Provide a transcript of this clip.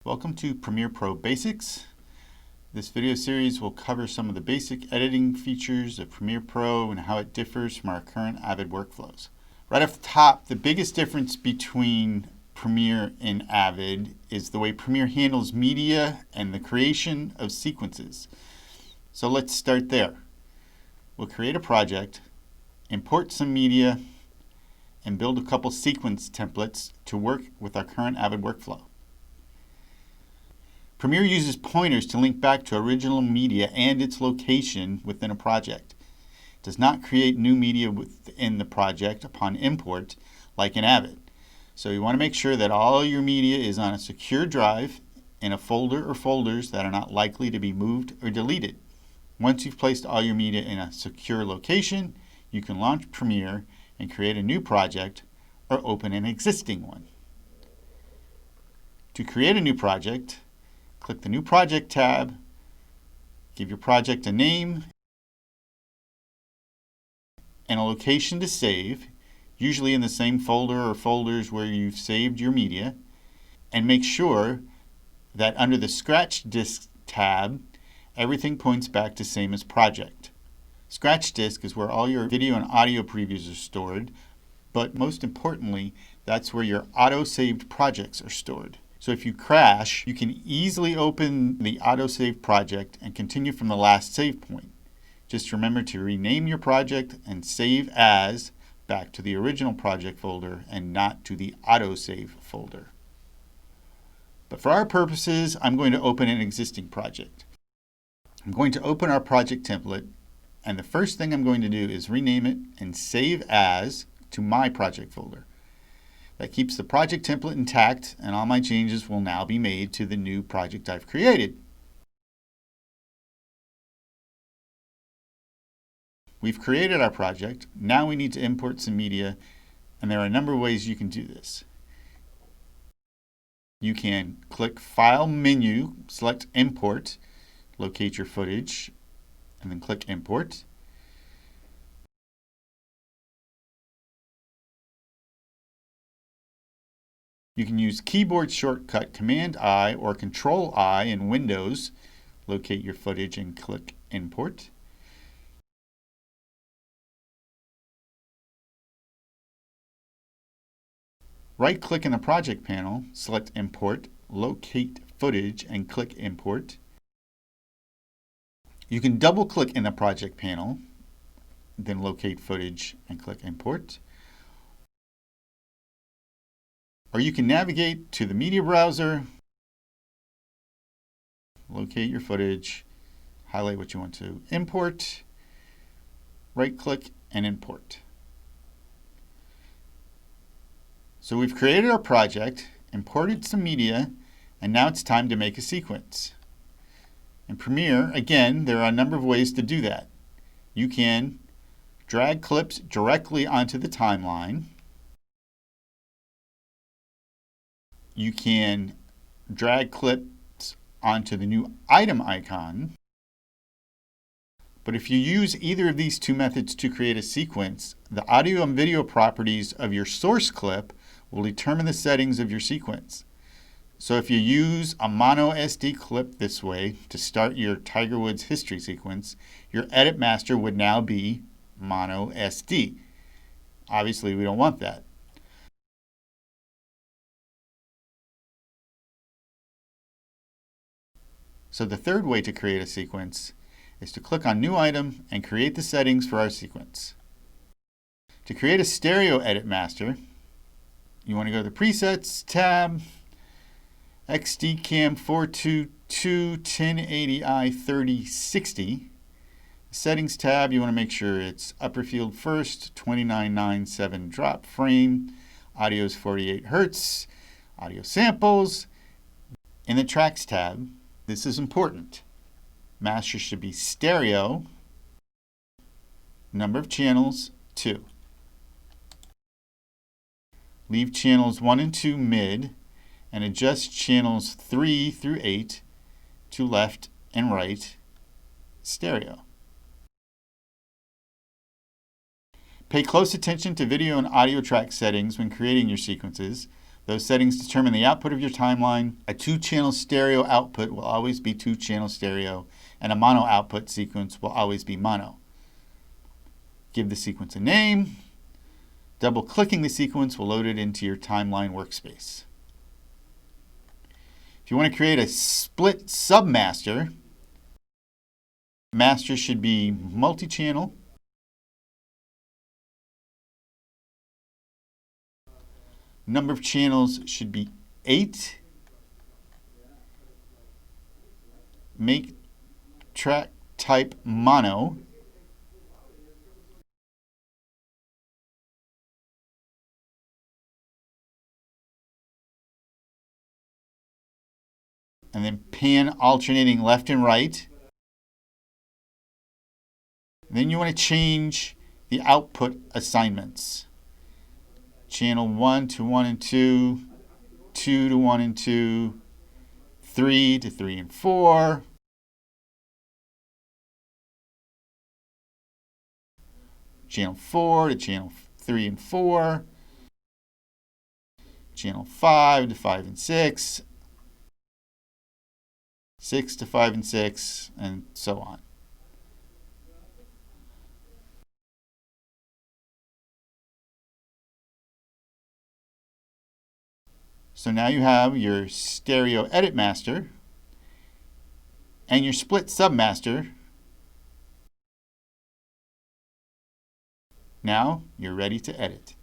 Welcome to Premiere Pro Basics. This video series will cover some of the basic editing features of Premiere Pro and how it differs from our current Avid workflows. Right off the top, the biggest difference between Premiere and Avid is the way Premiere handles media and the creation of sequences. So let's start there. We'll create a project, import some media, and build a couple sequence templates to work with our current Avid workflow. Premiere uses pointers to link back to original media and its location within a project. It does not create new media within the project upon import like in Avid. So you want to make sure that all your media is on a secure drive in a folder or folders that are not likely to be moved or deleted. Once you've placed all your media in a secure location, you can launch Premiere and create a new project or open an existing one. To create a new project, click the New Project tab, give your project a name and a location to save, usually in the same folder or folders where you've saved your media, and make sure that under the Scratch Disk tab, everything points back to same as project. Scratch Disk is where all your video and audio previews are stored, but most importantly, that's where your auto-saved projects are stored. So if you crash, you can easily open the auto-save project and continue from the last save point. Just remember to rename your project and save as back to the original project folder and not to the auto-save folder. But for our purposes, I'm going to open an existing project. I'm going to open our project template, and the first thing I'm going to do is rename it and save as to my project folder. That keeps the project template intact, and all my changes will now be made to the new project I've created. We've created our project. Now we need to import some media, and there are a number of ways you can do this. You can click File menu, select Import, locate your footage, and then click Import. You can use keyboard shortcut Command-I or Control-I in Windows, locate your footage and click Import. Right-click in the project panel, select Import, locate footage, and click Import. You can double-click in the project panel, then locate footage and click Import. Or you can navigate to the media browser, locate your footage, highlight what you want to import, right-click, and import. So we've created our project, imported some media, and now it's time to make a sequence. In Premiere, again, there are a number of ways to do that. You can drag clips directly onto the timeline. You can drag clips onto the new item icon. But if you use either of these two methods to create a sequence, the audio and video properties of your source clip will determine the settings of your sequence. So if you use a mono SD clip this way to start your Tiger Woods history sequence, your edit master would now be mono SD. Obviously, we don't want that. So the third way to create a sequence is to click on New Item and create the settings for our sequence. To create a stereo edit master, you want to go to the Presets tab, XDCAM 422 1080i 3060. Settings tab, you want to make sure it's upper field first, 2997 drop frame, audio is 48 Hertz, audio samples. In the Tracks tab, this is important. Master should be stereo, number of channels 2. Leave channels 1 and 2 mid, and adjust channels 3 through 8 to left and right stereo. Pay close attention to video and audio track settings when creating your sequences. Those settings determine the output of your timeline. A 2-channel stereo output will always be 2-channel stereo, and a mono output sequence will always be mono. Give the sequence a name. Double-clicking the sequence will load it into your timeline workspace. If you want to create a split submaster, master should be multi-channel. Number of channels should be 8. Make track type mono. And then pan alternating left and right. Then you want to change the output assignments. Channel 1 to 1 and 2, 2 to 1 and 2, 3 to 3 and 4, channel 4 to channel 3 and 4, channel 5 to 5 and 6, 6 to 5 and 6, and so on. So now you have your stereo edit master and your split submaster. Now you're ready to edit.